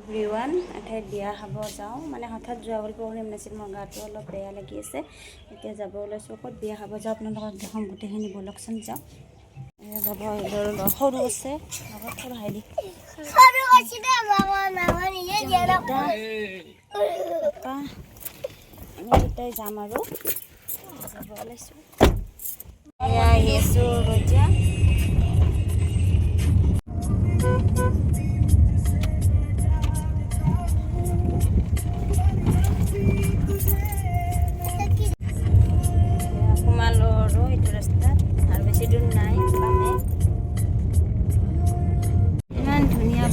everyone এঠাইত বিয়া খাব যাওঁ মানে হঠাৎ যোৱা বুলি প্ৰগ্ৰেম নাছিল মোৰ গাটো অলপ বেয়া লাগি আছে এতিয়া যাব ওলাইছোঁ ক'ত বিয়া খাব যাওঁ আপোনালোকক দেখাম গোটেইখিনি ব'লকচোন যাওঁ যাব সৰু আছে লগত সৰু হাইলি আমি দুটাই যাম আৰু যাব ওলাইছোঁ এয়া আহি আছোঁ এতিয়া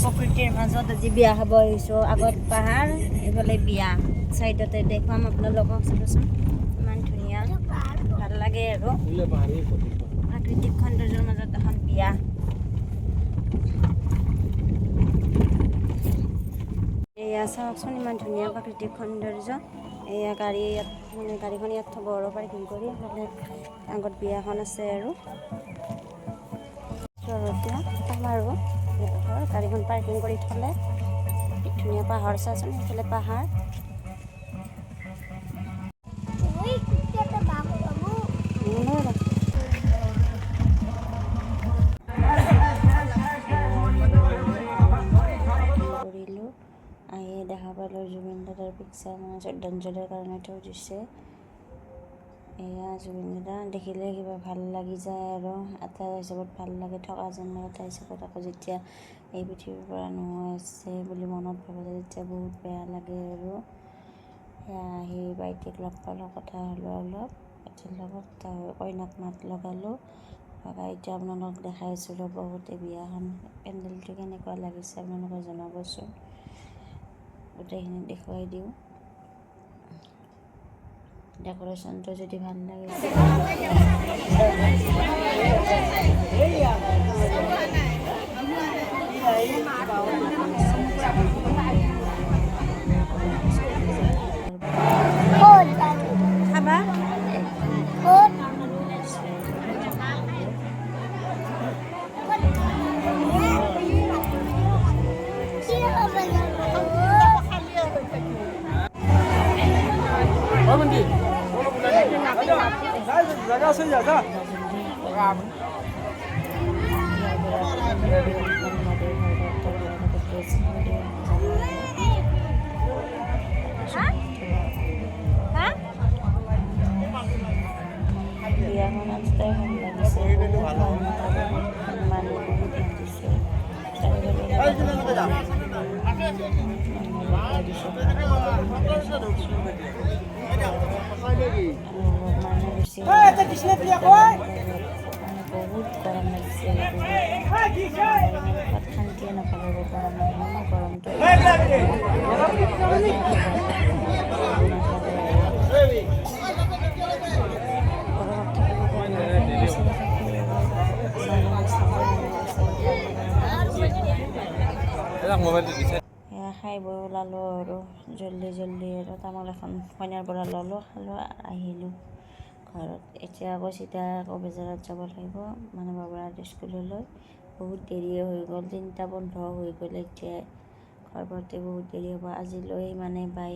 প্ৰকৃতিৰ মাজত আজি বিয়া খাব আহিছোঁ আগত পাহাৰ এইফালে বিয়া চাইডতে দেখুৱাম আপোনালোকক চাবচোন ইমান ধুনীয়া ভাল লাগে আৰু প্ৰাকৃতিক সৌন্দৰ্যৰ মাজত এখন বিয়া এয়া চাওকচোন ইমান ধুনীয়া প্ৰাকৃতিক সৌন্দৰ্য এয়া গাড়ী ইয়াত মানে গাড়ীখন ইয়াত থ'ব আৰু পাৰ্কিং কৰি এইফালে আগত বিয়াখন আছে আৰু আৰু গাড়ীখন পাৰ্কিং কৰি থ'লে ধুনীয়া পাহাৰ চাচোন সেইফালে পাহাৰ কৰিলোঁ আহি দেখা পালোঁ জুবিন দাদাৰ পিকচাৰ মানে শ্ৰদ্ধাঞ্জলিৰ কাৰণে থৈ দিছে এয়া জুবিন দাদা দেখিলে কিবা ভাল লাগি যায় আৰু এটা হিচাপত ভাল লাগে থকা যেন লাগে এটা হিচাপত আকৌ যেতিয়া এই পৃথিৱীৰ পৰা নোহোৱা আছে বুলি মনত ভাবে তেতিয়া বহুত বেয়া লাগে আৰু সেয়া আহি বাইটিক লগ পালোঁ কথা হ'লোঁ অলপ বাইটিৰ লগত কইনাক মাত লগালোঁ এতিয়া আপোনালোকক দেখাইছোঁ ৰ'ব গোটেই বিয়াখন পেণ্ডেলটো কেনেকুৱা লাগিছে আপোনালোকে জনাবচোন গোটেইখিনি দেখুৱাই দিওঁ ডেক'ৰেশ্যনটো যদি ভাল লাগিছে খাবা জায়গা আছে জায়গা বিয়াখন আজকাল ভাল লাগিছে মানুহ বহুত মাতিছে বহুত গৰম লাগিছে শান্তিয়ে নাপাব গৰমটো সেয়া খাই বৈ ওলালোঁ আৰু জল্দি আৰু তামোল এখন কইনাৰ পৰা ল'লোঁ খালোঁ আহিলোঁ ঘৰত এতিয়া আকৌ চিধা আকৌ বজাৰত যাব লাগিব মানে বাবুৰাৰ স্কুললৈ বহুত দেৰিয়ে হৈ গ'ল 3টা বন্ধ হৈ গ'ল এতিয়া ঘৰ পাওঁতে বহুত দেৰি হ'ব আজিলৈ মানে বাই